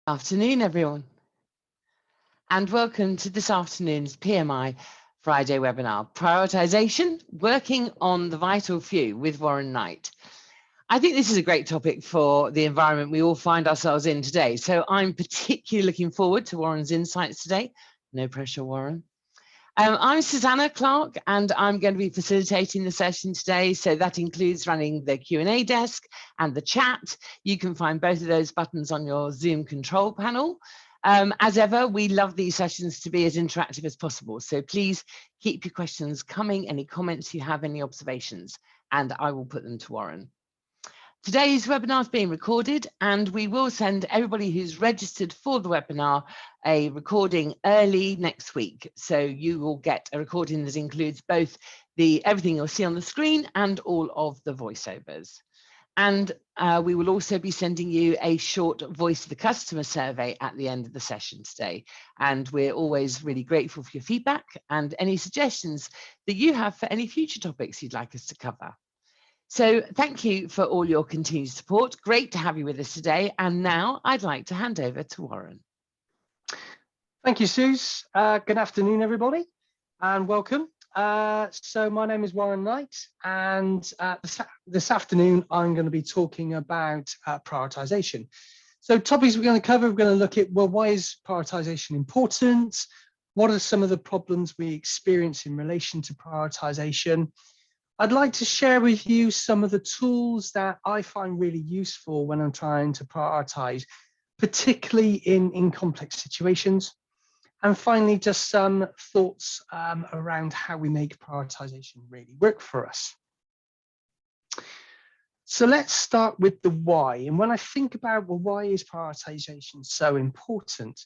Afternoon, everyone, and welcome to this afternoon's PMI Friday webinar, Prioritisation, Working on the Vital Few with Warren Knight. I think this is a great topic for the environment we all find ourselves in today. So I'm particularly looking forward to Warren's insights today. No pressure, Warren. I'm Susanna Clark, and I'm going to be facilitating the session today. So that includes running the Q&A desk and the chat. You can find both of those buttons on your Zoom control panel. As ever, we love these sessions to be as interactive as possible. So please keep your questions coming, any comments you have, any observations, and I will put them to Warren. Today's webinar is being recorded, and we will send everybody who's registered for the webinar a recording early next week. So you will get a recording that includes both everything you'll see on the screen and all of the voiceovers. And we will also be sending you a short voice of the customer survey at the end of the session today. And we're always really grateful for your feedback and any suggestions that you have for any future topics you'd like us to cover. So thank you for all your continued support. Great to have you with us today. And now I'd like to hand over to Warren. Thank you, Suze. Good afternoon, everybody, and welcome. So my name is Warren Knight, and this afternoon I'm going to be talking about prioritisation. So topics we're going to cover, we're going to look at, well, why is prioritisation important? What are some of the problems we experience in relation to prioritisation? I'd like to share with you some of the tools that I find really useful when I'm trying to prioritise, particularly in complex situations. And finally, just some thoughts around how we make prioritisation really work for us. So let's start with the why. And when I think about, well, why is prioritisation so important?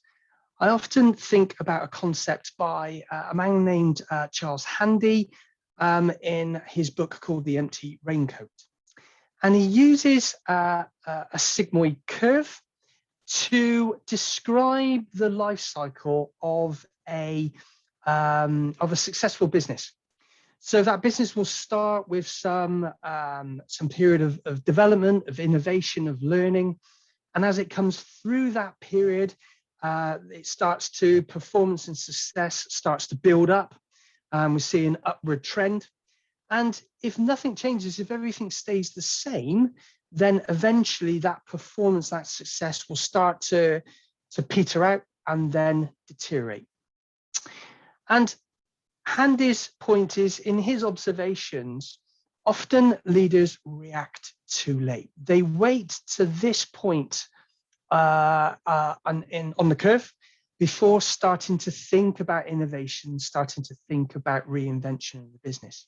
I often think about a concept by a man named Charles Handy, in his book called The Empty Raincoat. And he uses a sigmoid curve to describe the life cycle of a successful business. So that business will start with some period of development, of innovation, of learning. And as it comes through that period, it starts to, performance and success starts to build up. We see an upward trend. And if nothing changes, if everything stays the same, then eventually that performance, that success will start to peter out and then deteriorate. And Handy's point is, in his observations, often leaders react too late. They wait to this point on the curve before starting to think about innovation, starting to think about reinvention in the business.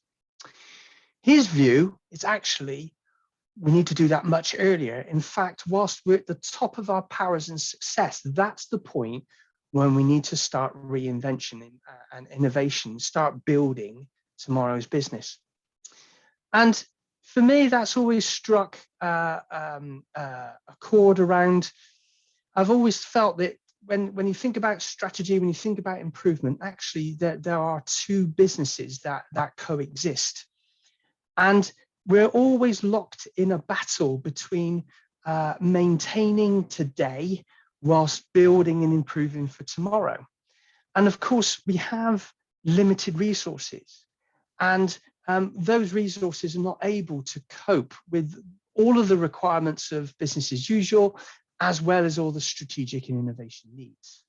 His view is actually, we need to do that much earlier. In fact, whilst we're at the top of our powers and success, that's the point when we need to start reinvention and innovation, start building tomorrow's business. And for me, that's always struck a chord around, I've always felt that when you think about strategy, when you think about improvement, actually there are two businesses that coexist. And we're always locked in a battle between maintaining today whilst building and improving for tomorrow. And of course, we have limited resources, and those resources are not able to cope with all of the requirements of business as usual, as well as all the strategic and innovation needs.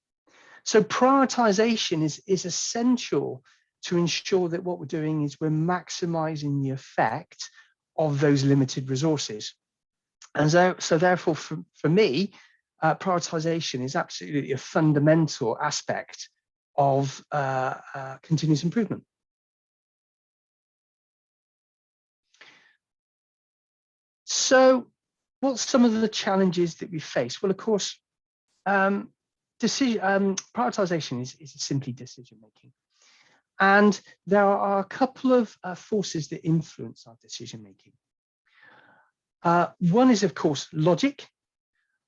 So prioritization is essential to ensure that what we're doing is we're maximizing the effect of those limited resources. And so therefore, for me, prioritization is absolutely a fundamental aspect of continuous improvement. So what's some of the challenges that we face? Well, of course, prioritization is simply decision making. And there are a couple of forces that influence our decision making. One is, of course, logic,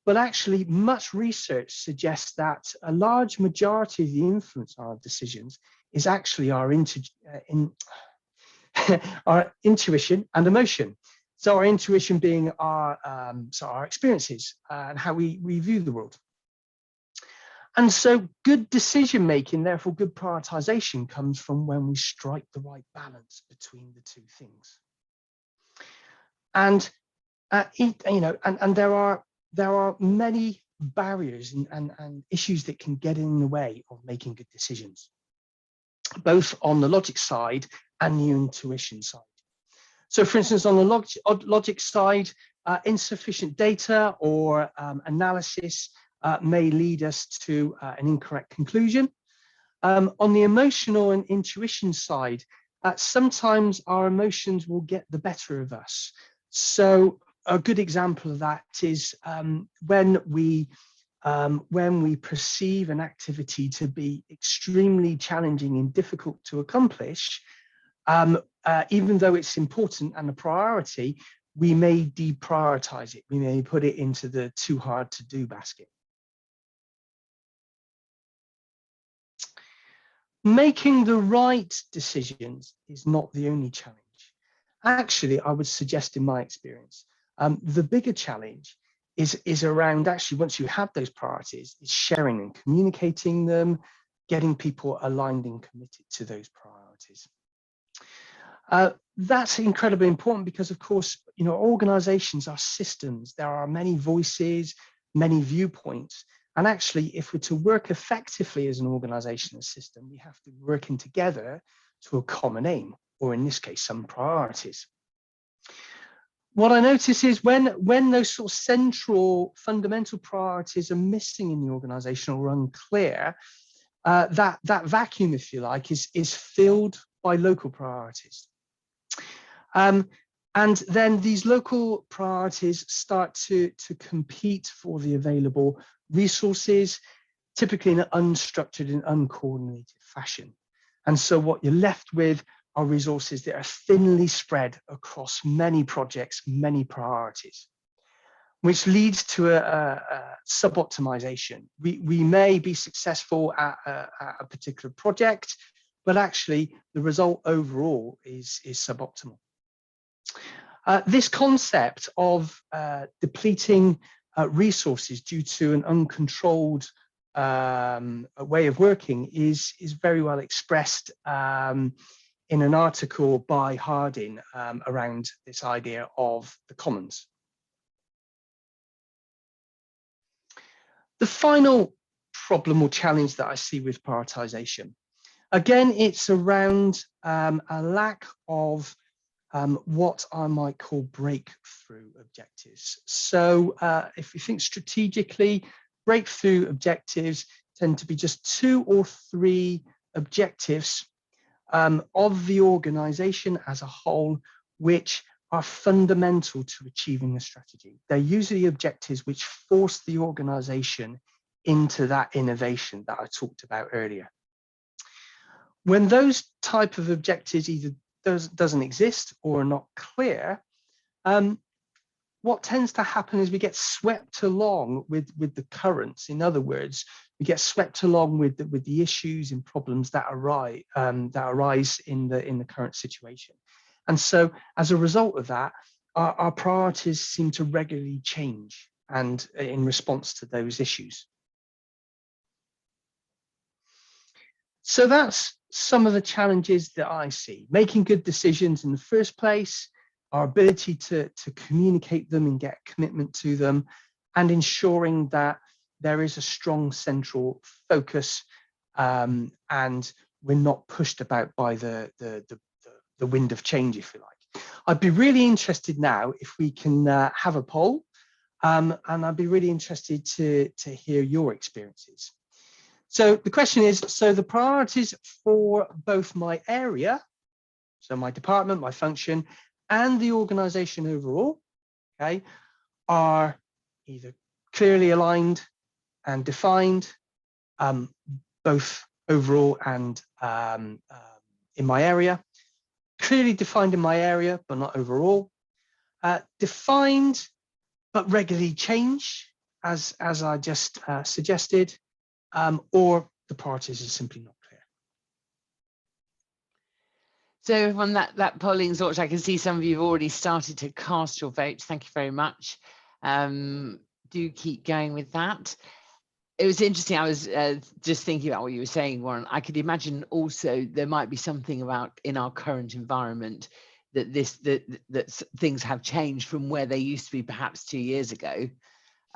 but actually much research suggests that a large majority of the influence on our decisions is actually our intuition and emotion. So our intuition being our experiences and how we view the world. And so good decision making, therefore good prioritization, comes from when we strike the right balance between the two things. And and there are many barriers and issues that can get in the way of making good decisions, both on the logic side and the intuition side. So, for instance, on the logic side, insufficient data or analysis may lead us to an incorrect conclusion. On the emotional and intuition side, sometimes our emotions will get the better of us. So a good example of that is when we perceive an activity to be extremely challenging and difficult to accomplish, even though it's important and a priority, we may deprioritize it. We may put it into the too hard to do basket. Making the right decisions is not the only challenge. Actually, I would suggest, in my experience, the bigger challenge is around, actually, once you have those priorities, is sharing and communicating them, getting people aligned and committed to those priorities. That's incredibly important because, of course, organizations are systems. There are many voices, many viewpoints. And actually, if we're to work effectively as an organizational system, we have to be working together to a common aim, or in this case, some priorities. What I notice is when those sort of central fundamental priorities are missing in the organization or unclear, that vacuum, if you like, is filled by local priorities. And then these local priorities start to compete for the available resources, typically in an unstructured and uncoordinated fashion. And so what you're left with are resources that are thinly spread across many projects, many priorities, which leads to a sub-optimization. We may be successful at a particular project, but actually the result overall is suboptimal. This concept of depleting resources due to an uncontrolled way of working is very well expressed in an article by Harding around this idea of the commons. The final problem or challenge that I see with prioritization, again, it's around a lack of what I might call breakthrough objectives. So if we think strategically, breakthrough objectives tend to be just 2 or 3 objectives of the organization as a whole, which are fundamental to achieving the strategy. They're usually objectives which force the organization into that innovation that I talked about earlier. When those type of objectives either doesn't exist or are not clear, what tends to happen is we get swept along with the currents. In other words, we get swept along with the issues and problems that arise in the current situation. And so as a result of that, our priorities seem to regularly change and in response to those issues. So that's some of the challenges that I see. Making good decisions in the first place, our ability to communicate them and get commitment to them, and ensuring that there is a strong central focus and we're not pushed about by the wind of change, if you like. I'd be really interested now if we can have a poll, and I'd be really interested to hear your experiences. So the question is, so the priorities for both my area, so my department, my function, and the organization overall, okay, are either clearly aligned and defined, both overall and in my area, clearly defined in my area, but not overall, defined, but regularly change, as I just suggested, or the priorities are simply not clear. So from that polling sort, I can see some of you have already started to cast your votes. Thank you very much. Do keep going with that. it was interesting. I was just thinking about what you were saying, Warren. I could imagine also there might be something about in our current environment that things have changed from where they used to be perhaps 2 years ago,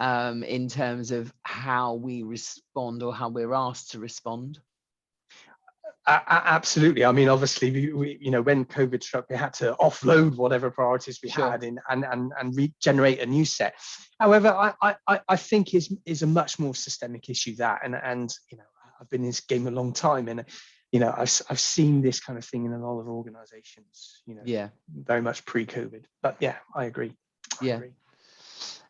in terms of how we respond or how we're asked to respond. Absolutely. I mean, obviously, you know, when COVID struck, we had to offload whatever priorities we Sure. had and regenerate a new set. However, I think is a much more systemic issue that, and you know, I've been in this game a long time, and you know, I've seen this kind of thing in a lot of organizations, you know, Yeah, very much pre-COVID. But yeah, I agree. I agree.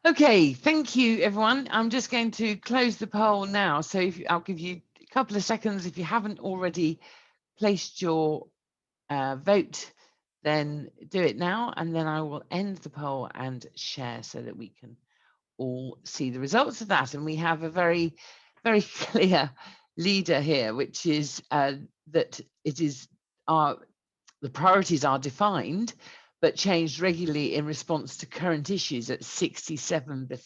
Okay, thank you, everyone. I'm just going to close the poll now. So I'll give you a couple of seconds. If you haven't already placed your vote, then do it now, and then I will end the poll and share so that we can all see the results of that. And we have a very, very clear leader here, which is that it is the priorities are defined but changed regularly in response to current issues at 67%.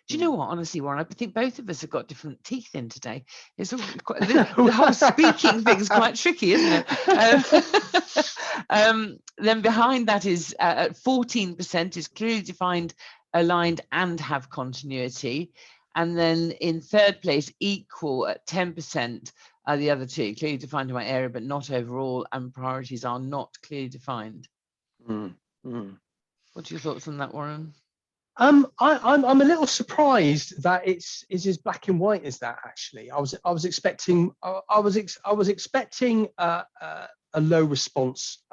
Do you know what, honestly, Warren, I think both of us have got different teeth in today. It's all quite, the whole speaking thing is quite tricky, isn't it? Then behind that is at 14% is clearly defined, aligned and have continuity. And then in third place, equal at 10% are the other two, clearly defined in my area, but not overall, and priorities are not clearly defined. What's your thoughts on that, Warren? I'm a little surprised that it's as black and white as that. Actually, I was expecting a low response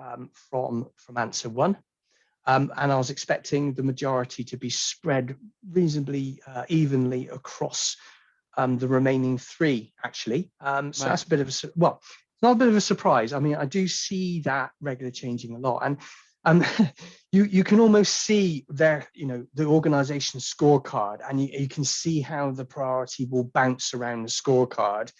from answer one, and I was expecting the majority to be spread reasonably evenly across the remaining three. Actually, so right. That's a bit of a well, it's not a bit of a surprise. I mean, I do see that regularly changing a lot, and you can almost see there, you know, the organization scorecard, and you can see how the priority will bounce around the scorecard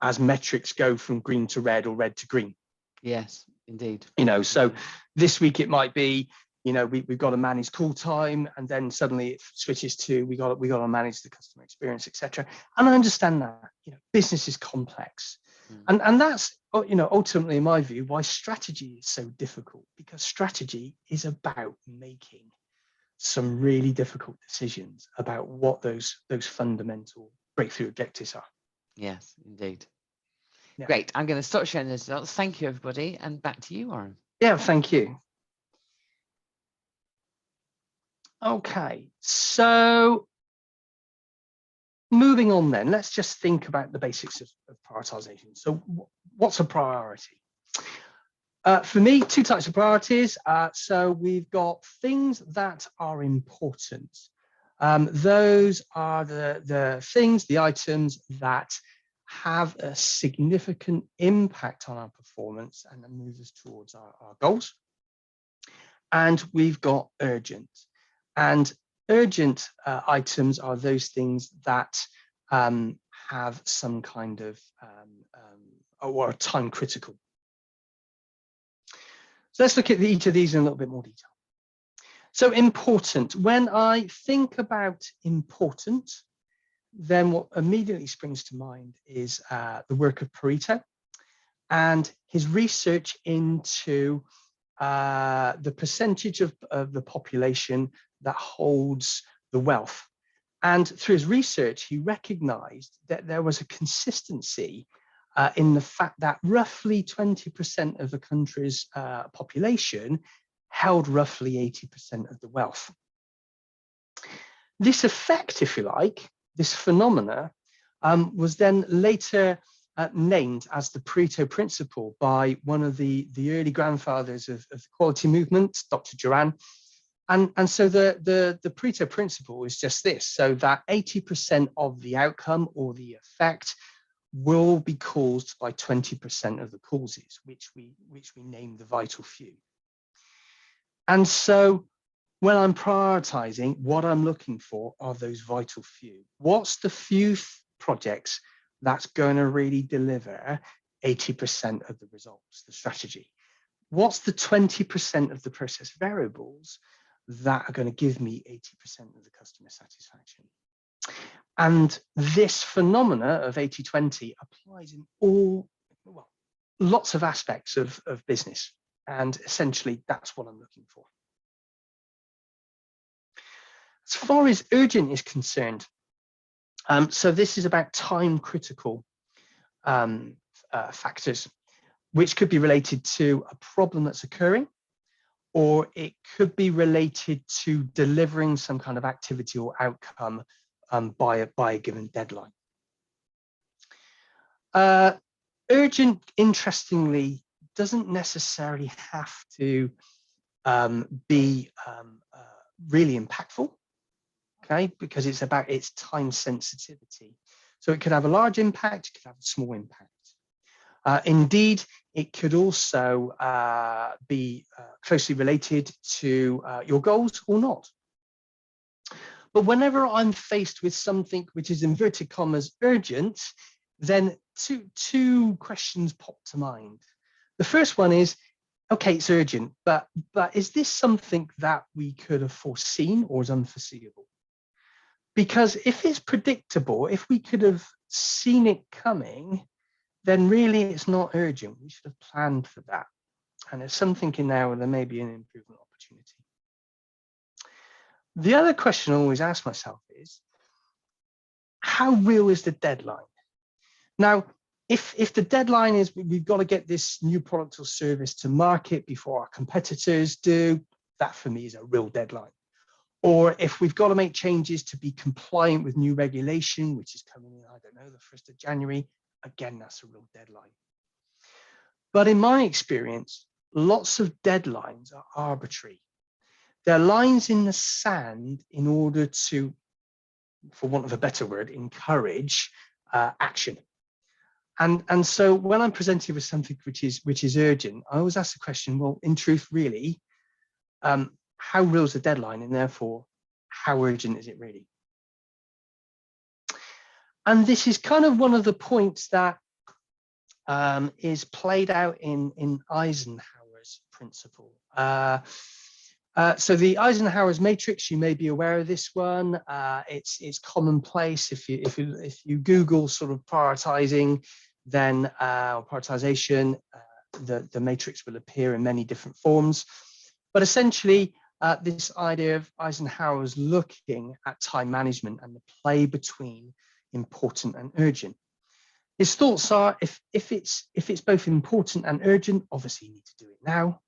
as metrics go from green to red or red to green. Yes, indeed. You know, so this week it might be, you know, we've got to manage call time, and then suddenly it switches to we got to manage the customer experience, etc. And I understand that, you know, business is complex. And that's, you know, ultimately, in my view, why strategy is so difficult, because strategy is about making some really difficult decisions about what those fundamental breakthrough objectives are. Yes, indeed. Yeah. Great. I'm going to stop sharing the results. Thank you, everybody. And back to you, Warren. Yeah, thank you. Okay, so moving on then, let's just think about the basics of prioritization. So what's a priority? For me, two types of priorities. So we've got things that are important. Those are the things, the items that have a significant impact on our performance and move us towards our goals. And we've got urgent. And urgent items are those things that have some kind of or are time critical. So let's look at each of these in a little bit more detail. So important. When I think about important, then what immediately springs to mind is the work of Pareto and his research into the percentage of the population that holds the wealth. And through his research, he recognized that there was a consistency in the fact that roughly 20% of the country's population held roughly 80% of the wealth. This effect, if you like, this phenomena, was then later named as the Pareto Principle by one of the early grandfathers of the quality movement, Dr. Duran. And so the Pareto Principle is just this, so that 80% of the outcome or the effect will be caused by 20% of the causes, which we name the vital few. And so when I'm prioritizing, what I'm looking for are those vital few. What's the few projects that's going to really deliver 80% of the results, the strategy? What's the 20% of the process variables that are going to give me 80% of the customer satisfaction? And this phenomena of 80-20 applies in lots of aspects of business. And essentially, that's what I'm looking for. As far as urgent is concerned, so this is about time critical factors, which could be related to a problem that's occurring, or it could be related to delivering some kind of activity or outcome by a given deadline. Urgent, interestingly, doesn't necessarily have to be really impactful, okay, because it's about its time sensitivity. So it could have a large impact, it could have a small impact. Indeed, it could also be closely related to your goals or not. But whenever I'm faced with something which is inverted commas urgent, then two questions pop to mind. The first one is, okay, it's urgent, but is this something that we could have foreseen or is unforeseeable? Because if it's predictable, if we could have seen it coming, then really it's not urgent. We should have planned for that. And there's something in there where there may be an improvement opportunity. The other question I always ask myself is, how real is the deadline? Now, if the deadline is we've got to get this new product or service to market before our competitors do, that for me is a real deadline. Or if we've got to make changes to be compliant with new regulation, which is coming in, I don't know, the 1st of January, again, that's a real deadline. But in my experience, lots of deadlines are arbitrary. They're lines in the sand in order to, for want of a better word, encourage action. And so when I'm presented with something which is urgent, I always ask the question, well, in truth, really, how real is the deadline, and therefore, how urgent is it really? And this is kind of one of the points that is played out in Eisenhower's principle. So the Eisenhower's Matrix, you may be aware of this one. It's commonplace. If you Google sort of prioritizing, then or prioritization, the matrix will appear in many different forms. But essentially, this idea of Eisenhower's looking at time management and the play between important and urgent. His thoughts are, if it's both important and urgent, obviously you need to do it now.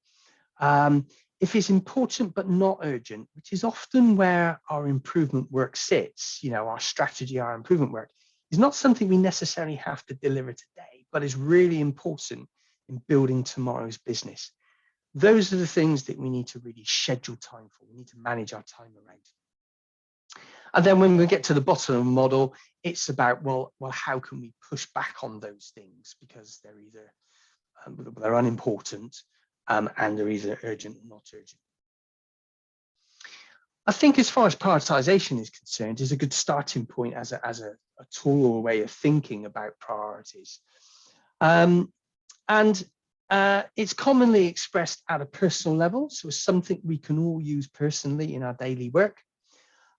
If it's important but not urgent, which is often where our improvement work sits, our strategy, our improvement work, is not something we necessarily have to deliver today, but is really important in building tomorrow's business. Those are the things that we need to really schedule time for. We need to manage our time around. And then when we get to the bottom of the model, it's about, well, how can we push back on those things, because they're either they're unimportant and they're either urgent or not urgent. I think as far as prioritization is concerned, is a good starting point as a tool or a way of thinking about priorities. It's commonly expressed at a personal level, so it's something we can all use personally in our daily work.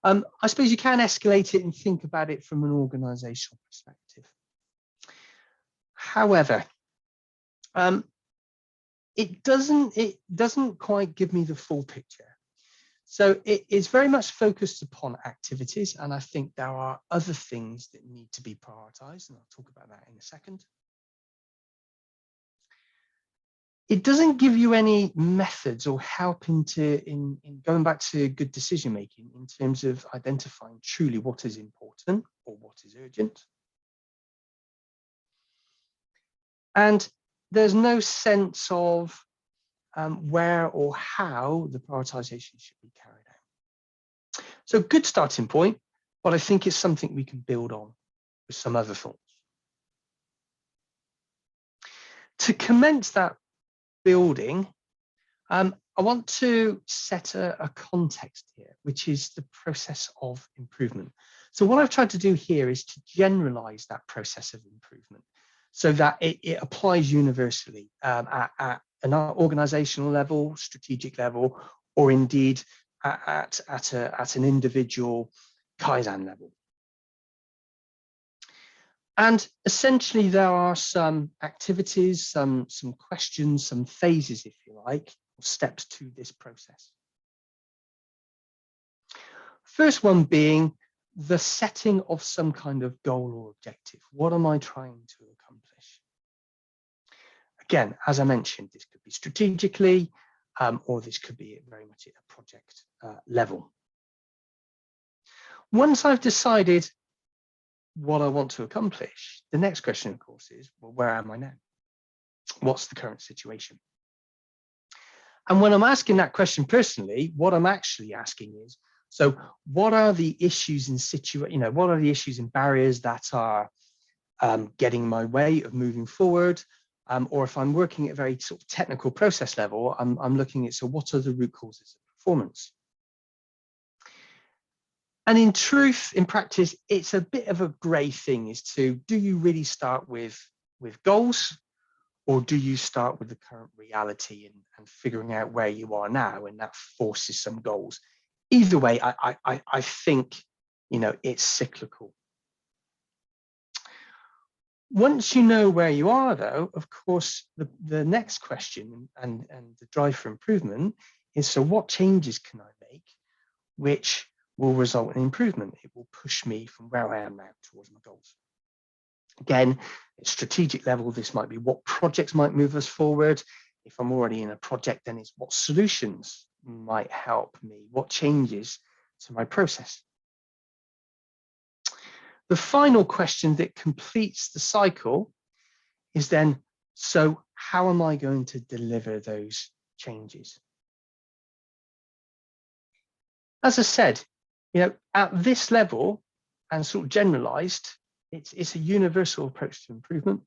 I suppose you can escalate it and think about it from an organizational perspective. However, it doesn't quite give me the full picture. So it is very much focused upon activities, and I think there are other things that need to be prioritized, and I'll talk about that in a second. It doesn't give you any methods or help in going back to good decision making in terms of identifying truly what is important or what is urgent. And there's no sense of where or how the prioritization should be carried out. So good starting point, but I think it's something we can build on with some other thoughts. To commence that building, I want to set a context here, which is the process of improvement. So what I've tried to do here is to generalize that process of improvement so that it applies universally at an organizational level, strategic level, or indeed at an individual Kaizen level. And essentially, there are some activities, some questions, some phases, if you like, or steps to this process. First one being the setting of some kind of goal or objective. What am I trying to accomplish? Again, as I mentioned, this could be strategically, or this could be very much at a project level. Once I've decided what I want to accomplish, the next question, of course, is, well, where am I now? What's the current situation? And when I'm asking that question personally, what I'm actually asking is, so what are the issues in what are the issues and barriers that are getting in my way of moving forward? Or if I'm working at a very sort of technical process level, I'm looking at, so what are the root causes of performance? And in truth, in practice, it's a bit of a grey thing as to, do you really start with goals, or do you start with the current reality and figuring out where you are now, and that forces some goals? Either way, I think, it's cyclical. Once you know where you are, though, of course, the next question and the drive for improvement is, so what changes can I make which will result in improvement? It will push me from where I am now towards my goals. Again, at strategic level, this might be what projects might move us forward. If I'm already in a project, then it's what solutions might help me, what changes to my process. The final question that completes the cycle is then, so how am I going to deliver those changes? As I said, at this level and sort of generalized, it's a universal approach to improvement.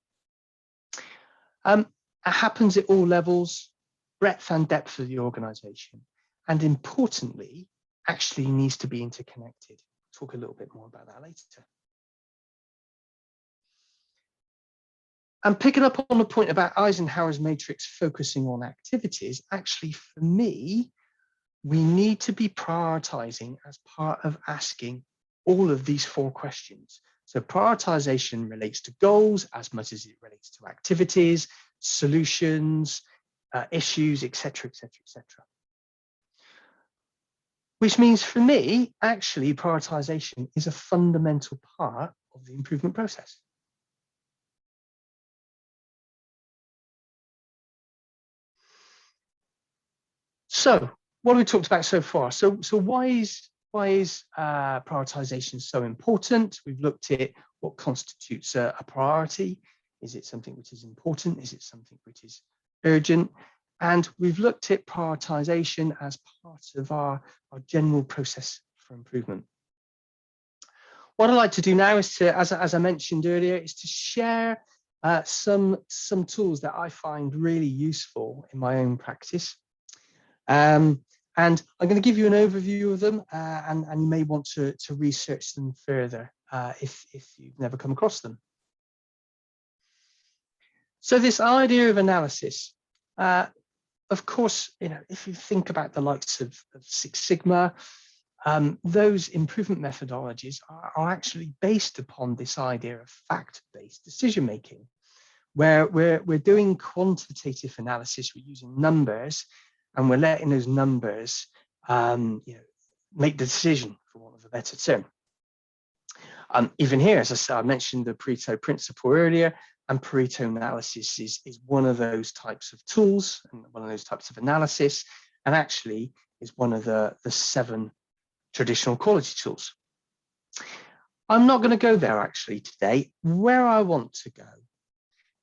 It happens at all levels, breadth and depth of the organization, and importantly, actually needs to be interconnected. We'll talk a little bit more about that later. And picking up on the point about Eisenhower's matrix focusing on activities, actually, for me, we need to be prioritizing as part of asking all of these 4 questions. So prioritization relates to goals as much as it relates to activities, solutions, issues, etc., etc., etc. Which means for me, actually, prioritization is a fundamental part of the improvement process. So what have we talked about so far? So why is prioritization so important? We've looked at what constitutes a priority. Is it something which is important? Is it something which is urgent? And we've looked at prioritization as part of our general process for improvement. What I'd like to do now is to, as I mentioned earlier, is to share some tools that I find really useful in my own practice. And I'm going to give you an overview of them, and you may want to research them further if you've never come across them. So this idea of analysis, of course, if you think about the likes of Six Sigma, those improvement methodologies are actually based upon this idea of fact-based decision-making, where we're doing quantitative analysis, we're using numbers, and we're letting those numbers make the decision, for want of a better term. Even here, as I said, I mentioned the Pareto Principle earlier, and Pareto analysis is one of those types of tools and one of those types of analysis, and actually is one of the 7 traditional quality tools. I'm not going to go there actually today. Where I want to go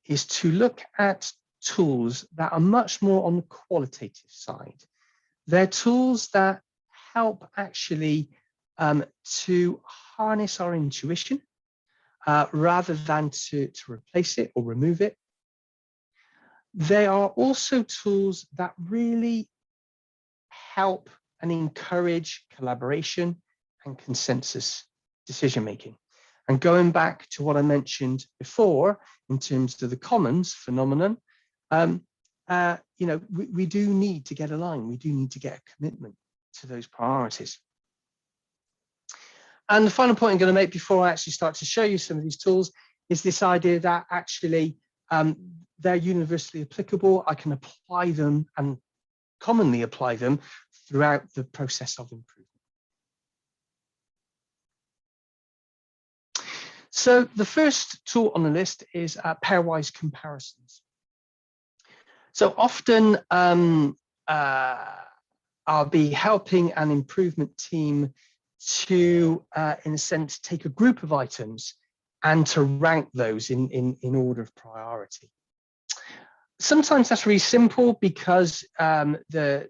is to look at tools that are much more on the qualitative side. They're tools that help actually to harness our intuition rather than to replace it or remove it. They are also tools that really help and encourage collaboration and consensus decision making. And going back to what I mentioned before in terms of the commons phenomenon, we do need to get aligned. We do need to get a commitment to those priorities. And the final point I'm going to make before I actually start to show you some of these tools is this idea that actually they're universally applicable. I can apply them and commonly apply them throughout the process of improvement. So the first tool on the list is pairwise comparisons. So often I'll be helping an improvement team to, in a sense, take a group of items and to rank those in order of priority. Sometimes that's really simple because the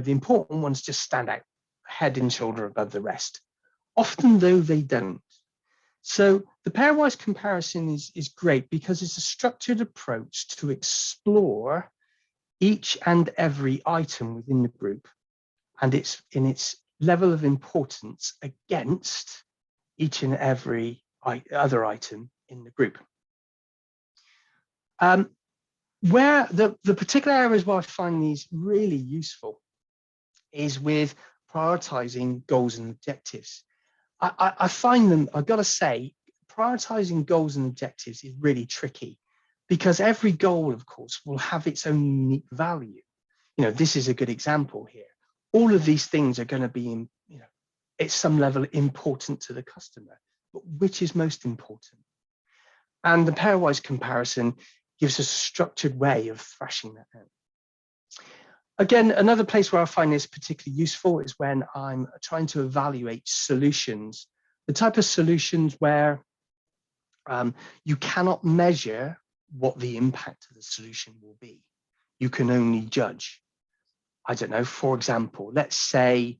important ones just stand out head and shoulder above the rest. Often though they don't. So the pairwise comparison is great because it's a structured approach to explore each and every item within the group and it's in its level of importance against each and every other item in the group. Where the particular areas where I find these really useful is with prioritizing goals and objectives. I find them, I've got to say, prioritizing goals and objectives is really tricky because every goal, of course, will have its own unique value. You know, this is a good example here. All of these things are going to be, at some level important to the customer, but which is most important? And the pairwise comparison gives us a structured way of thrashing that out. Again, another place where I find this particularly useful is when I'm trying to evaluate solutions, the type of solutions where you cannot measure what the impact of the solution will be. You can only judge. I don't know, for example, let's say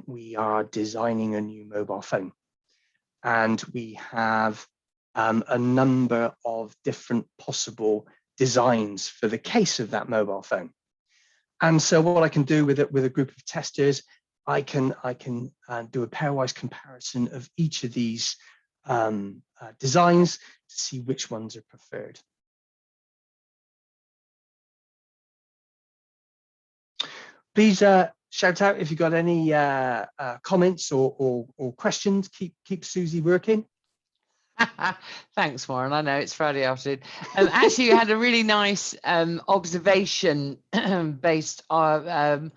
we are designing a new mobile phone and we have a number of different possible designs for the case of that mobile phone. And so what I can do with a group of testers, I can do a pairwise comparison of each of these designs to see which ones are preferred. Please shout out if you've got any comments or questions. Keep Susie working. Thanks, Warren. I know it's Friday afternoon. Actually, you had a really nice observation based on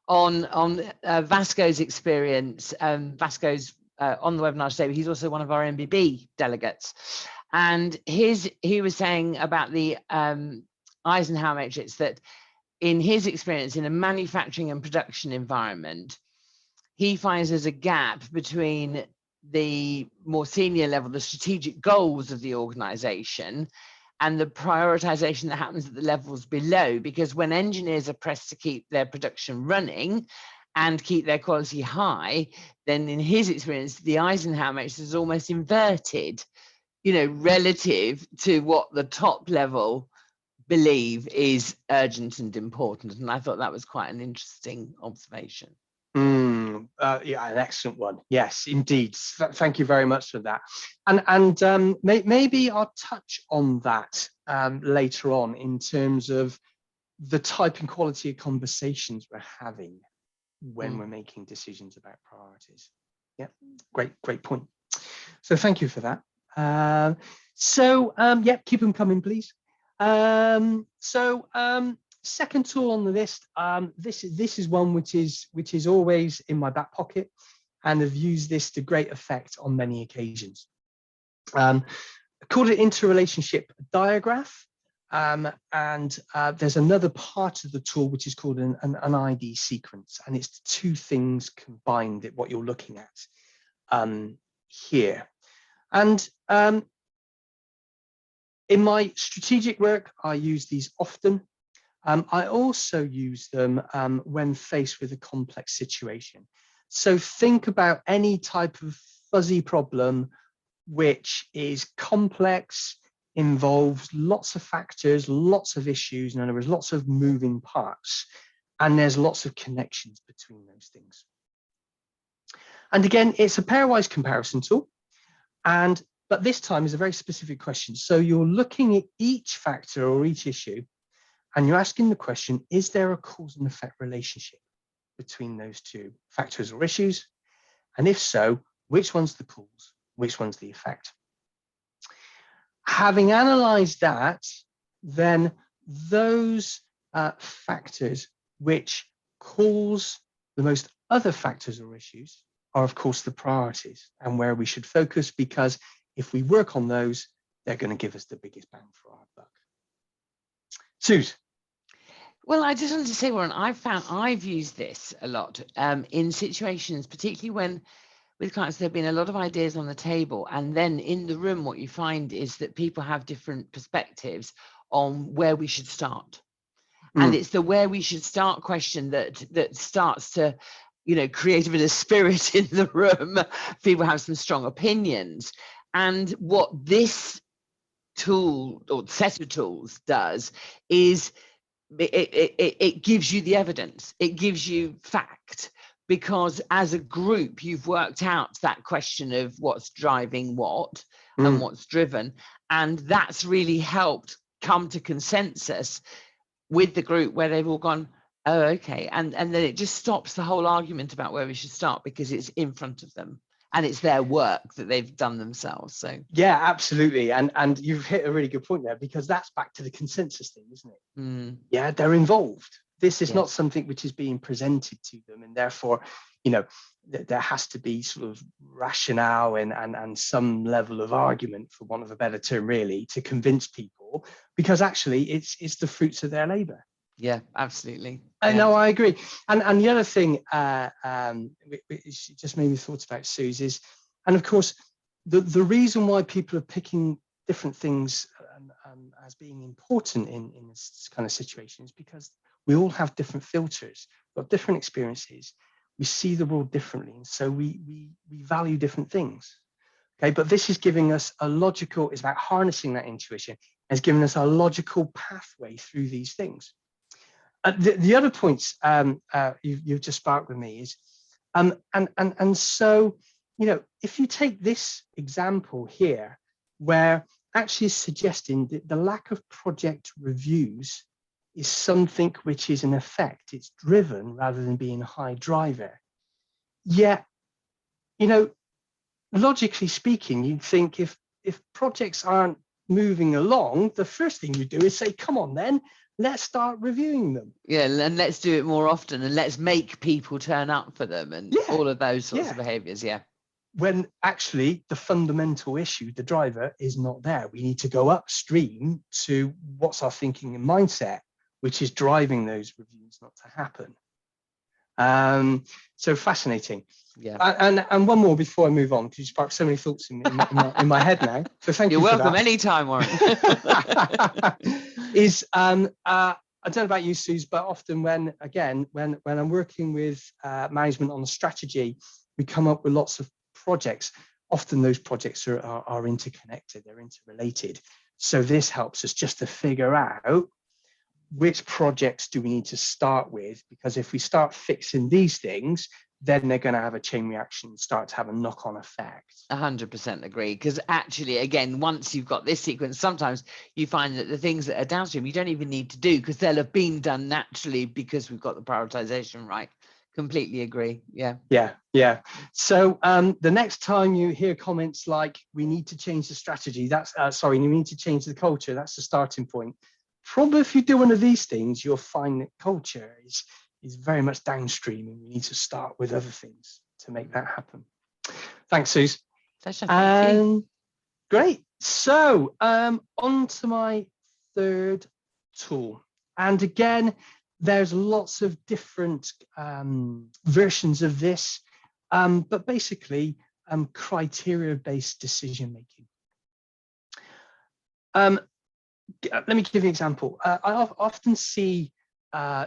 Vasco's experience. Vasco's on the webinar today, but he's also one of our MBB delegates. And he was saying about the Eisenhower Matrix that in his experience in a manufacturing and production environment, he finds there's a gap between the more senior level, the strategic goals of the organization, and the prioritization that happens at the levels below. Because when engineers are pressed to keep their production running and keep their quality high, then in his experience, the Eisenhower Matrix is almost inverted, relative to what the top level believe is urgent and important. And I thought that was quite an interesting observation. Yeah, an excellent one. Yes, indeed. Thank you very much for that. And maybe I'll touch on that later on in terms of the type and quality of conversations we're having when we're making decisions about priorities. Yeah, great point. So thank you for that. Yeah, keep them coming, please. Second tool on the list, this is one which is always in my back pocket, and have used this to great effect on many occasions. Called it Interrelationship Diagraph, and there's another part of the tool which is called an ID sequence, and it's two things combined what you're looking at here. And in my strategic work, I use these often. I also use them when faced with a complex situation. So think about any type of fuzzy problem which is complex, involves lots of factors, lots of issues, in other words, lots of moving parts, and there's lots of connections between those things. And again, it's a pairwise comparison tool, but this time is a very specific question. So you're looking at each factor or each issue, and you're asking the question, is there a cause and effect relationship between those two factors or issues? And if so, which one's the cause, which one's the effect? Having analysed that, then those factors which cause the most other factors or issues are, of course, the priorities and where we should focus, because if we work on those, they're going to give us the biggest bang for our buck. Suze. Well, I just wanted to say, Warren, I've used this a lot in situations, particularly when with clients, there have been a lot of ideas on the table. And then in the room, what you find is that people have different perspectives on where we should start. And it's the where we should start question that starts to, create a bit of spirit in the room. People have some strong opinions. And what this tool or set of tools does is it gives you the evidence. It gives you fact. Because as a group, you've worked out that question of what's driving what and what's driven. And that's really helped come to consensus with the group where they've all gone, oh, okay. And then it just stops the whole argument about where we should start because it's in front of them and it's their work that they've done themselves. So yeah, absolutely. And you've hit a really good point there, because that's back to the consensus thing, isn't it? Yeah, they're involved. This is not something which is being presented to them, and therefore, there has to be sort of rationale and some level of argument, for want of a better term, really, to convince people, because actually it's the fruits of their labor. Yeah, absolutely. No, I agree. And the other thing which just made me thought about, Suze, is, and of course, the reason why people are picking different things as being important in this kind of situation is because we all have different filters, got different experiences. We see the world differently, and so we value different things. Okay, but this is giving us a logical, it's about harnessing that intuition, and it's giving us a logical pathway through these things. The other points you've just sparked with me is, and so, if you take this example here, where actually suggesting that the lack of project reviews is something which is an effect, it's driven rather than being a high driver. Yet, logically speaking, you'd think if projects aren't moving along, the first thing you do is say, come on then, let's start reviewing them. Yeah, and let's do it more often, and let's make people turn up for them, and all of those sorts of behaviors. Yeah. When actually the fundamental issue, the driver, is not there. We need to go upstream to what's our thinking and mindset, which is driving those reviews not to happen. So fascinating. Yeah. And one more before I move on, because you sparked so many thoughts in my head now. So thank you. You're for welcome that. anytime, Warren. Is I don't know about you, Suze, but often when I'm working with management on a strategy, we come up with lots of projects. Often those projects are interconnected, they're interrelated. So this helps us just to figure out which projects do we need to start with, because if we start fixing these things, then they're going to have a chain reaction and start to have a knock-on effect. 100% agree, because actually, again, once you've got this sequence, sometimes you find that the things that are downstream you don't even need to do, because they'll have been done naturally because we've got the prioritization right. Completely agree. Yeah. So the next time you hear comments like, we need to change the strategy, that's we need to change the culture, that's the starting point. Probably if you do one of these things, you'll find that culture is very much downstream, and we need to start with other things to make that happen. Thanks, Suze. Pleasure. Thank you. Great. So on to my third tool. And again, there's lots of different versions of this, but basically criteria-based decision making. Let me give you an example. I often see,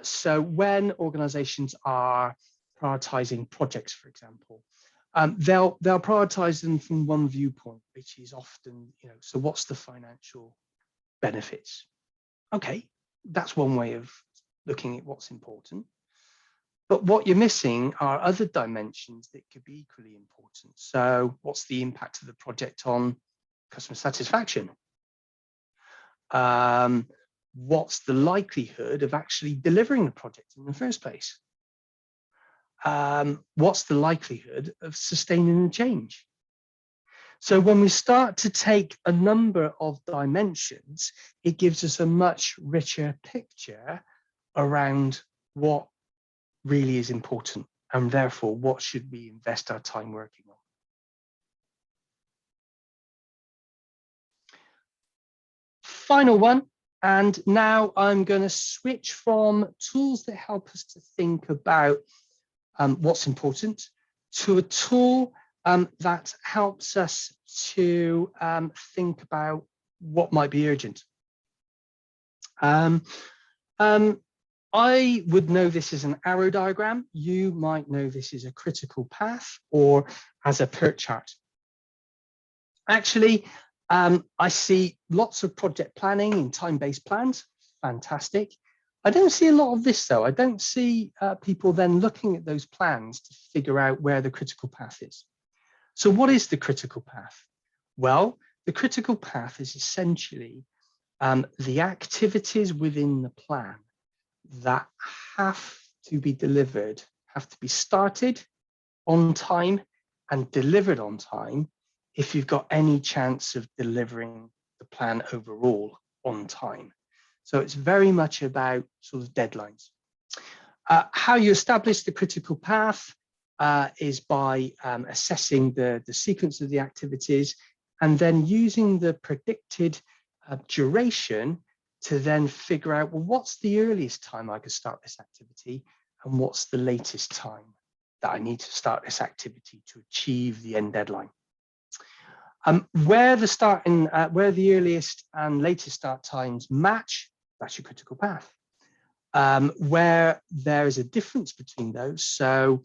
so when organizations are prioritizing projects, for example, they'll prioritize them from one viewpoint, which is often, so what's the financial benefits? Okay, that's one way of looking at what's important. But what you're missing are other dimensions that could be equally important. So what's the impact of the project on customer satisfaction? What's the likelihood of actually delivering the project in the first place? What's the likelihood of sustaining the change? So when we start to take a number of dimensions, it gives us a much richer picture around what really is important, and therefore what should we invest our time working on. Final one, and now I'm going to switch from tools that help us to think about what's important to a tool that helps us to think about what might be urgent. I would know this as an arrow diagram. You might know this as a critical path or as a PERT chart. Actually, I see lots of project planning in time-based plans. Fantastic. I don't see a lot of this, though. I don't see people then looking at those plans to figure out where the critical path is. So what is the critical path? Well, the critical path is essentially the activities within the plan that have to be delivered, have to be started on time and delivered on time if you've got any chance of delivering the plan overall on time. So it's very much about sort of deadlines. How you establish the critical path is by assessing the sequence of the activities and then using the predicted duration to then figure out, well, what's the earliest time I could start this activity and what's the latest time that I need to start this activity to achieve the end deadline. Where the earliest and latest start times match, that's your critical path. Where there is a difference between those, so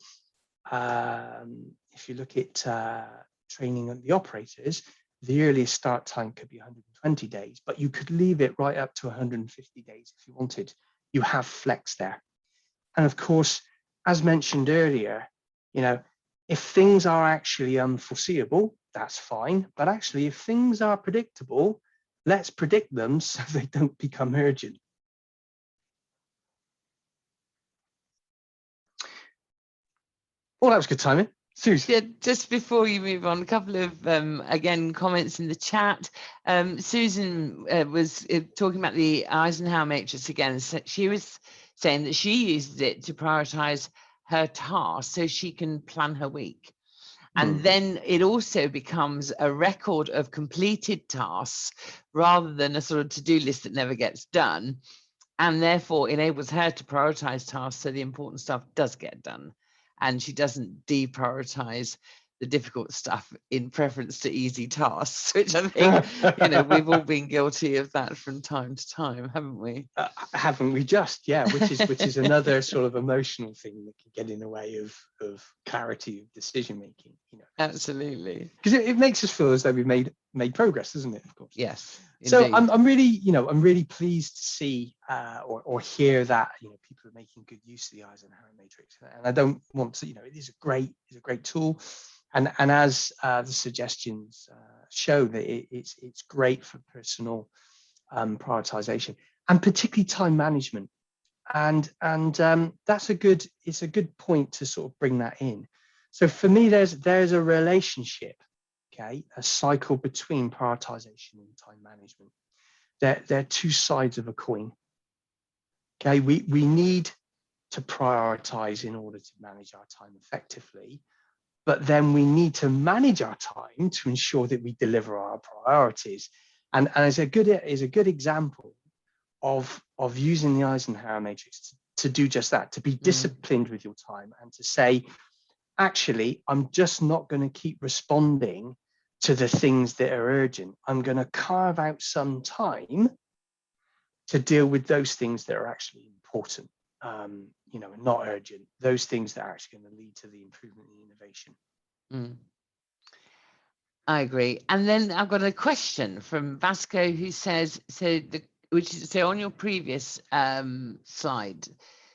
if you look at training of the operators, the earliest start time could be 120 days, but you could leave it right up to 150 days if you wanted. You have flex there. And of course, as mentioned earlier, if things are actually unforeseeable, that's fine. But actually, if things are predictable, let's predict them so they don't become urgent. Oh, that was good timing. Susan. Yeah, just before you move on, a couple of, again, comments in the chat. Susan was talking about the Eisenhower Matrix again. So she was saying that she uses it to prioritize her tasks so she can plan her week. And then it also becomes a record of completed tasks rather than a sort of to-do list that never gets done, and therefore enables her to prioritize tasks so the important stuff does get done. And she doesn't deprioritize the difficult stuff in preference to easy tasks, which I think, we've all been guilty of that from time to time, haven't we? Haven't we just? Yeah, which is another sort of emotional thing that can get in the way of clarity of decision making. Absolutely. Because it makes us feel as though we've made progress, doesn't it? Of course. Yes. So indeed. I'm really pleased to see or hear that people are making good use of the Eisenhower Matrix, and I don't want to it is a great tool, and as the suggestions show that it's great for personal prioritization and particularly time management, and that's a good point to sort of bring that in. So for me, there's a relationship. Okay, a cycle between prioritization and time management. They're two sides of a coin. Okay, we need to prioritize in order to manage our time effectively, but then we need to manage our time to ensure that we deliver our priorities. And as a good example of using the Eisenhower Matrix to do just that, to be disciplined with your time and to say, actually, I'm just not going to keep responding to the things that are urgent. I'm going to carve out some time to deal with those things that are actually important, not urgent, those things that are actually going to lead to the improvement in innovation. I agree. And then I've got a question from Vasco who says, so on your previous slide,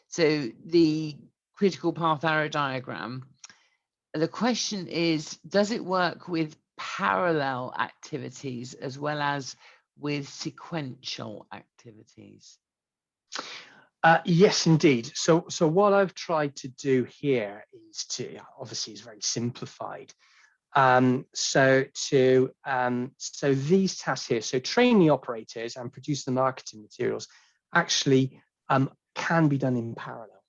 so the critical path arrow diagram, the question is, does it work with parallel activities as well as with sequential activities? Yes, indeed. So what I've tried to do here is to, obviously it's very simplified, So these tasks here, so train the operators and produce the marketing materials, actually can be done in parallel.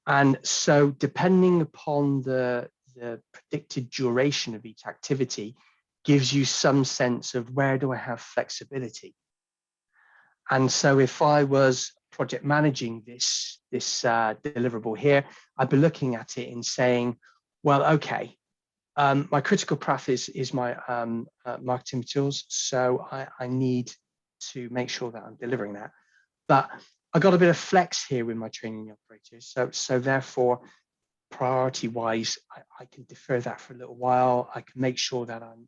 And so depending upon the predicted duration of each activity gives you some sense of where do I have flexibility. And so if I was project managing this deliverable here, I'd be looking at it and saying, well, okay, my critical path is my marketing materials, so I need to make sure that I'm delivering that. But I got a bit of flex here with my training operators, so therefore, priority-wise, I can defer that for a little while. I can make sure that I'm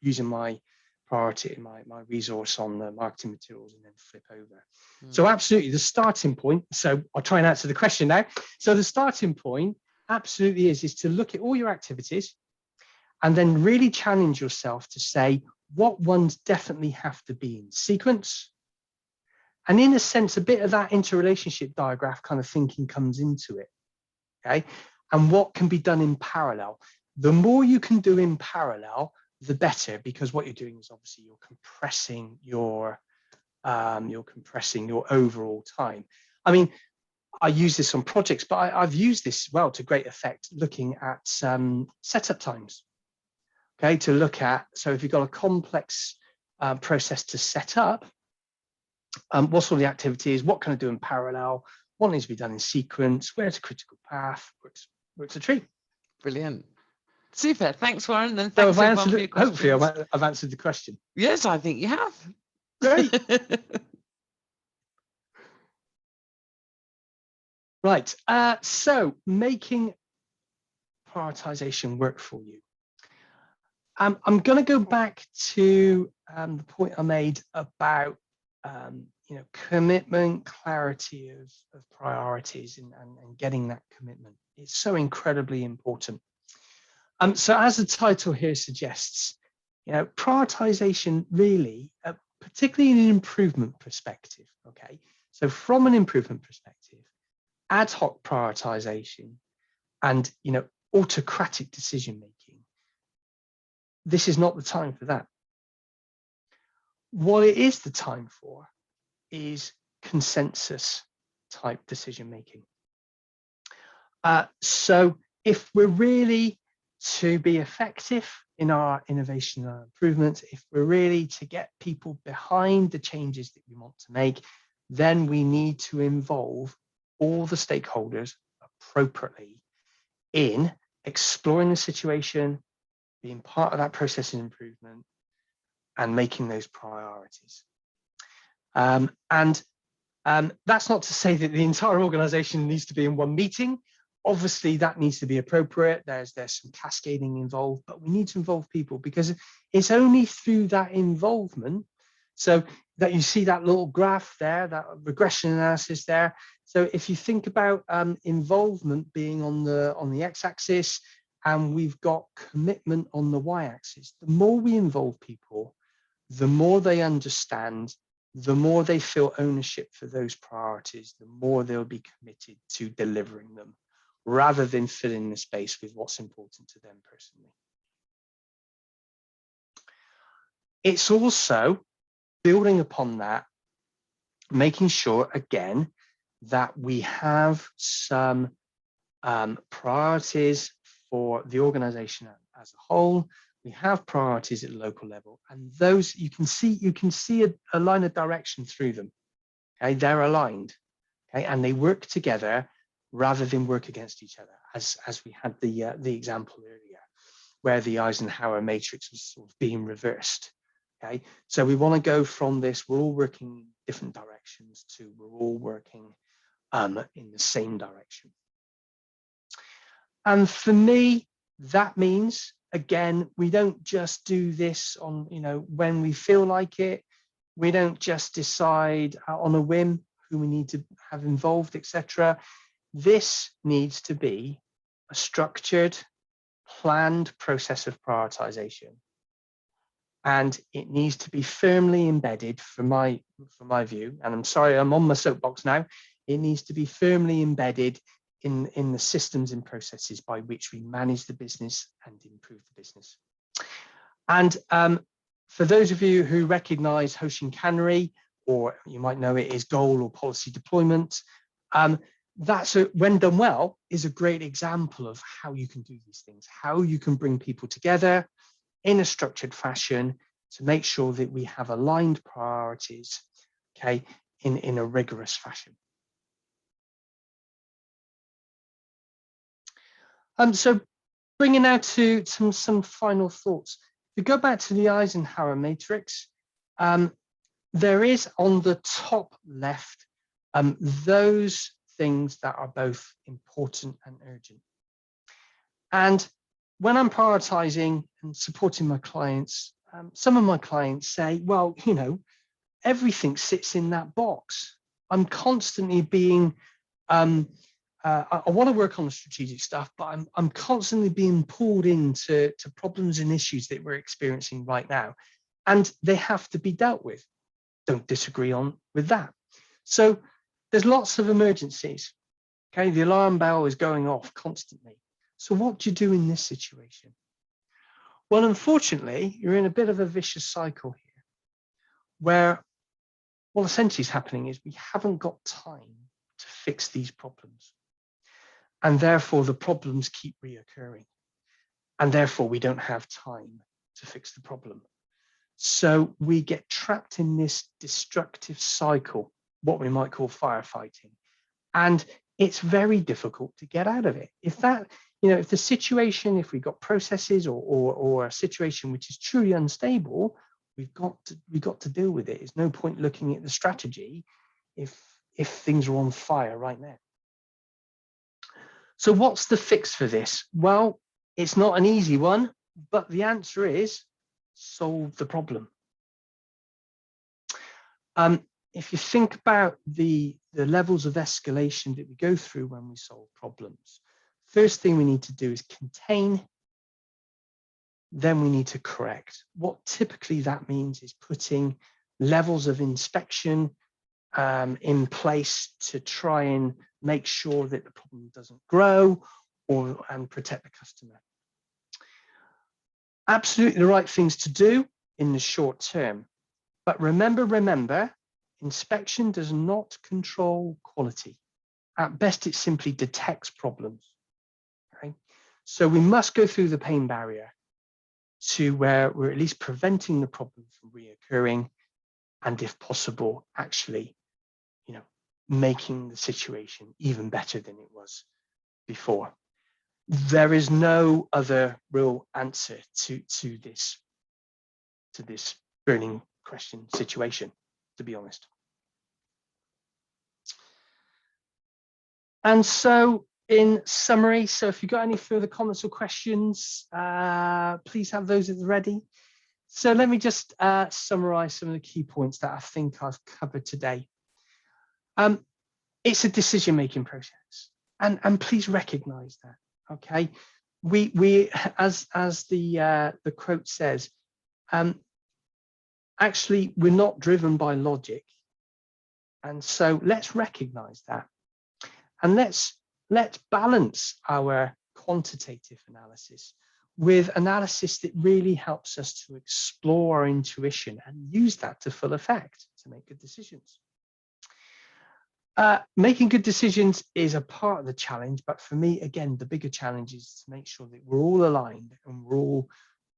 using my priority, my resource on the marketing materials, and then flip over. So absolutely, the starting point. So I'll try and answer the question now. So the starting point absolutely is to look at all your activities, and then really challenge yourself to say what ones definitely have to be in sequence. And in a sense, a bit of that interrelationship diagraph kind of thinking comes into it. Okay, and what can be done in parallel. The more you can do in parallel, the better, because what you're doing is obviously you're compressing your overall time. I mean, I use this on projects, but I've used this as well to great effect looking at setup times. Okay, to look at, so if you've got a complex process to set up, what sort of the activities, what can I do in parallel, what needs to be done in sequence, where's a critical path, works a treat. Brilliant. Super. Thanks, Warren. And so thanks if I everyone for your questions. hopefully I've answered the question. Yes, I think you have. Great. Right. So making prioritization work for you. I'm going to go back to the point I made about commitment, clarity of priorities, and getting that commitment. It's so incredibly important. So as the title here suggests, prioritization really, particularly in an improvement perspective. Okay, so from an improvement perspective, ad hoc prioritization and autocratic decision making. This is not the time for that. What it is the time for is consensus type decision making. So if we're really to be effective in our innovation and improvements, if we're really to get people behind the changes that we want to make, then we need to involve all the stakeholders appropriately in exploring the situation, being part of that process of improvement, and making those priorities. That's not to say that the entire organization needs to be in one meeting. Obviously, that needs to be appropriate. There's some cascading involved, but we need to involve people, because it's only through that involvement, so that you see that little graph there, that regression analysis there. So if you think about involvement being on the x-axis, and we've got commitment on the y-axis, the more we involve people, the more they understand, the more they feel ownership for those priorities, the more they'll be committed to delivering them, rather than filling the space with what's important to them personally. It's also building upon that, making sure, again, that we have some priorities for the organization as a whole. We have priorities at the local level, and those you can see a line of direction through them. Okay, they're aligned, okay, and they work together rather than work against each other, as we had the example earlier, where the Eisenhower Matrix was sort of being reversed. Okay, so we want to go from this, we're all working in different directions, to we're all working in the same direction. And for me, that means, again, we don't just do this on, when we feel like it. We don't just decide on a whim who we need to have involved, etc. This needs to be a structured, planned process of prioritization. And it needs to be firmly embedded, from my view, and I'm sorry, I'm on my soapbox now, it needs to be firmly embedded in the systems and processes by which we manage the business and improve the business. And for those of you who recognize Hoshin Kanri, or you might know it as goal or policy deployment, when done well, is a great example of how you can do these things, how you can bring people together in a structured fashion to make sure that we have aligned priorities, okay, in a rigorous fashion. So bringing now to some final thoughts. If you go back to the Eisenhower Matrix, there is on the top left those things that are both important and urgent. And when I'm prioritizing and supporting my clients, some of my clients say, well, you know, everything sits in that box. I'm constantly being, I want to work on the strategic stuff, but I'm constantly being pulled into problems and issues that we're experiencing right now, and they have to be dealt with. Don't disagree with that. So there's lots of emergencies. Okay, the alarm bell is going off constantly. So what do you do in this situation? Well, unfortunately, you're in a bit of a vicious cycle here, where what essentially is happening is we haven't got time to fix these problems. And therefore, the problems keep reoccurring. And therefore, we don't have time to fix the problem. So we get trapped in this destructive cycle, what we might call firefighting. And it's very difficult to get out of it. If that, you know, if the situation, if we've got processes or a situation which is truly unstable, we've got to deal with it. There's no point looking at the strategy if things are on fire right now. So what's the fix for this? Well, it's not an easy one, but the answer is solve the problem. If you think about the levels of escalation that we go through when we solve problems, first thing we need to do is contain, then we need to correct. What typically that means is putting levels of inspection in place to try and make sure that the problem doesn't grow and protect the customer. Absolutely the right things to do in the short term. But remember, inspection does not control quality. At best, it simply detects problems. Okay? So we must go through the pain barrier to where we're at least preventing the problem from reoccurring, and if possible, actually, you know, making the situation even better than it was before. There is no other real answer to this burning question situation, to be honest. And so in summary, so if you've got any further comments or questions, please have those at the ready. So let me just summarize some of the key points that I think I've covered today. It's a decision-making process, and please recognize that. Okay, we as the quote says, actually we're not driven by logic, and so let's recognize that, and let's balance our quantitative analysis with analysis that really helps us to explore our intuition and use that to full effect to make good decisions. Making good decisions is a part of the challenge, but for me, again, the bigger challenge is to make sure that we're all aligned and we're all,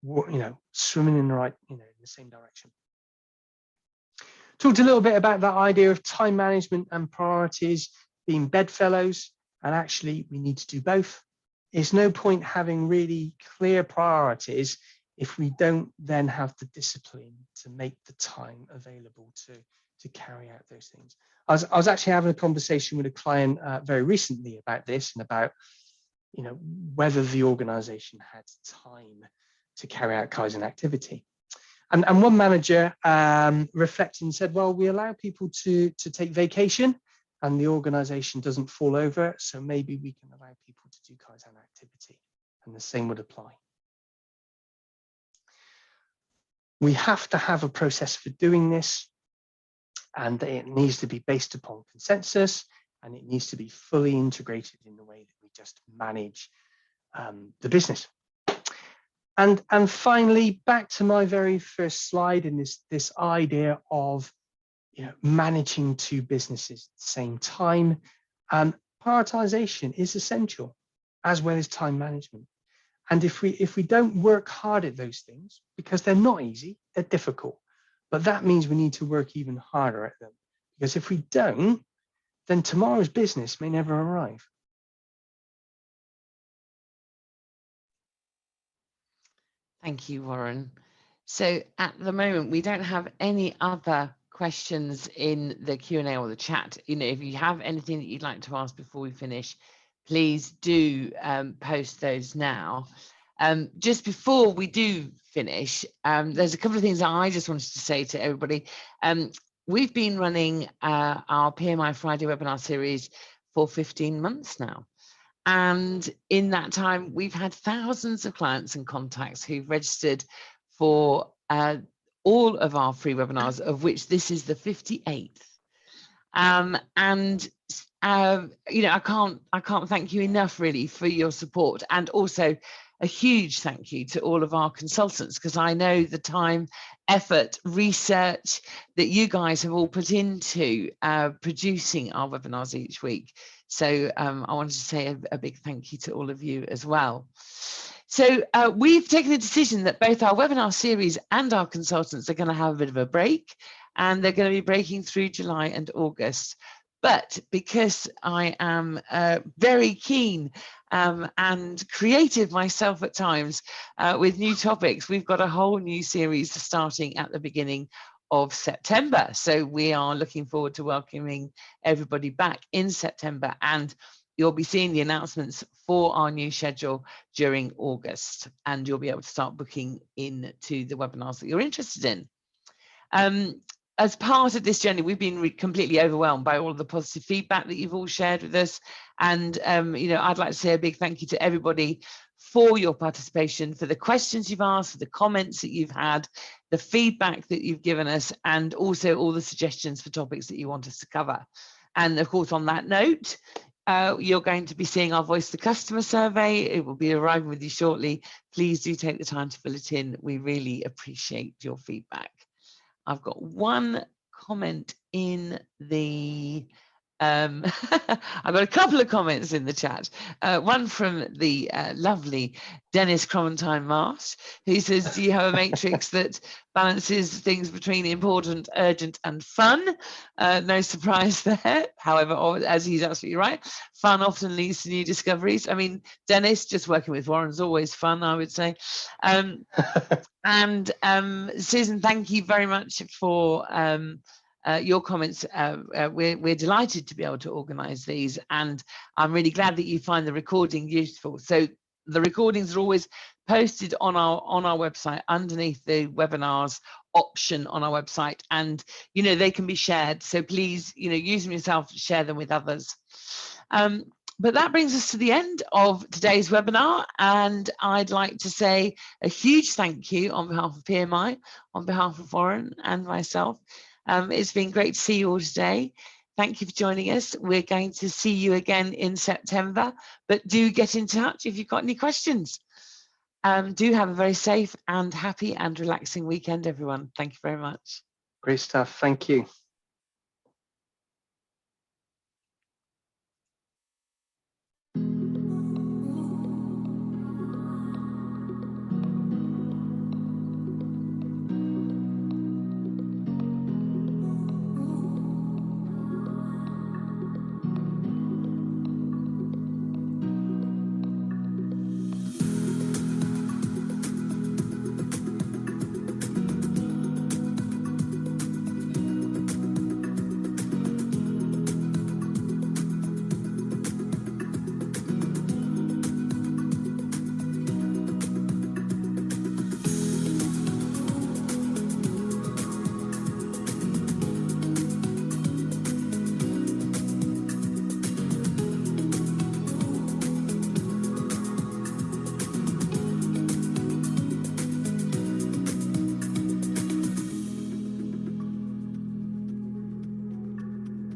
you know, swimming in the right, you know, in the same direction. Talked a little bit about that idea of time management and priorities being bedfellows, and actually we need to do both. There's no point having really clear priorities if we don't then have the discipline to make the time available to carry out those things. I was actually having a conversation with a client very recently about this, and about, you know, whether the organization had time to carry out Kaizen activity. And one manager reflected and said, well, we allow people to take vacation and the organization doesn't fall over, so maybe we can allow people to do Kaizen activity, and the same would apply. We have to have a process for doing this, and it needs to be based upon consensus, and it needs to be fully integrated in the way that we just manage the business. And finally, back to my very first slide, in this idea of managing two businesses at the same time. Prioritization is essential, as well as time management. And if we don't work hard at those things, because they're not easy, they're difficult, but that means we need to work even harder at them. Because if we don't, then tomorrow's business may never arrive. Thank you, Warren. So at the moment, we don't have any other questions in the Q&A or the chat. If you have anything that you'd like to ask before we finish, please do post those now. Just before we do finish, there's a couple of things that I just wanted to say to everybody. We've been running our PMI Friday webinar series for 15 months now. And in that time, we've had thousands of clients and contacts who've registered for all of our free webinars, of which this is the 58th. I can't thank you enough, really, for your support, and also a huge thank you to all of our consultants, because I know the time, effort, research that you guys have all put into producing our webinars each week. So I wanted to say a big thank you to all of you as well. So we've taken a decision that both our webinar series and our consultants are going to have a bit of a break, and they're going to be breaking through July and August. But because I am very keen and creative myself at times with new topics, we've got a whole new series starting at the beginning of September. So we are looking forward to welcoming everybody back in September, and you'll be seeing the announcements for our new schedule during August, and you'll be able to start booking into the webinars that you're interested in. As part of this journey, we've been completely overwhelmed by all of the positive feedback that you've all shared with us. And, I'd like to say a big thank you to everybody for your participation, for the questions you've asked, for the comments that you've had, the feedback that you've given us, and also all the suggestions for topics that you want us to cover. And of course, on that note, you're going to be seeing our Voice the Customer survey. It will be arriving with you shortly. Please do take the time to fill it in. We really appreciate your feedback. I've got one comment in the I've got a couple of comments in the chat. One from the lovely Dennis Cromentine Marsh, who says, do you have a matrix that balances things between important, urgent and fun? No surprise there. However, as he's absolutely right, fun often leads to new discoveries. I mean, Dennis, just working with Warren's always fun, I would say. And Susan, thank you very much for your comments. We're delighted to be able to organise these, and I'm really glad that you find the recording useful. So the recordings are always posted on our website underneath the webinars option on our website, and they can be shared. So please, use them yourself, share them with others. But that brings us to the end of today's webinar, and I'd like to say a huge thank you on behalf of PMI, on behalf of Warren and myself. It's been great to see you all today. Thank you for joining us. We're going to see you again in September, but do get in touch if you've got any questions. Do have a very safe and happy and relaxing weekend, everyone. Thank you very much. Great stuff. Thank you.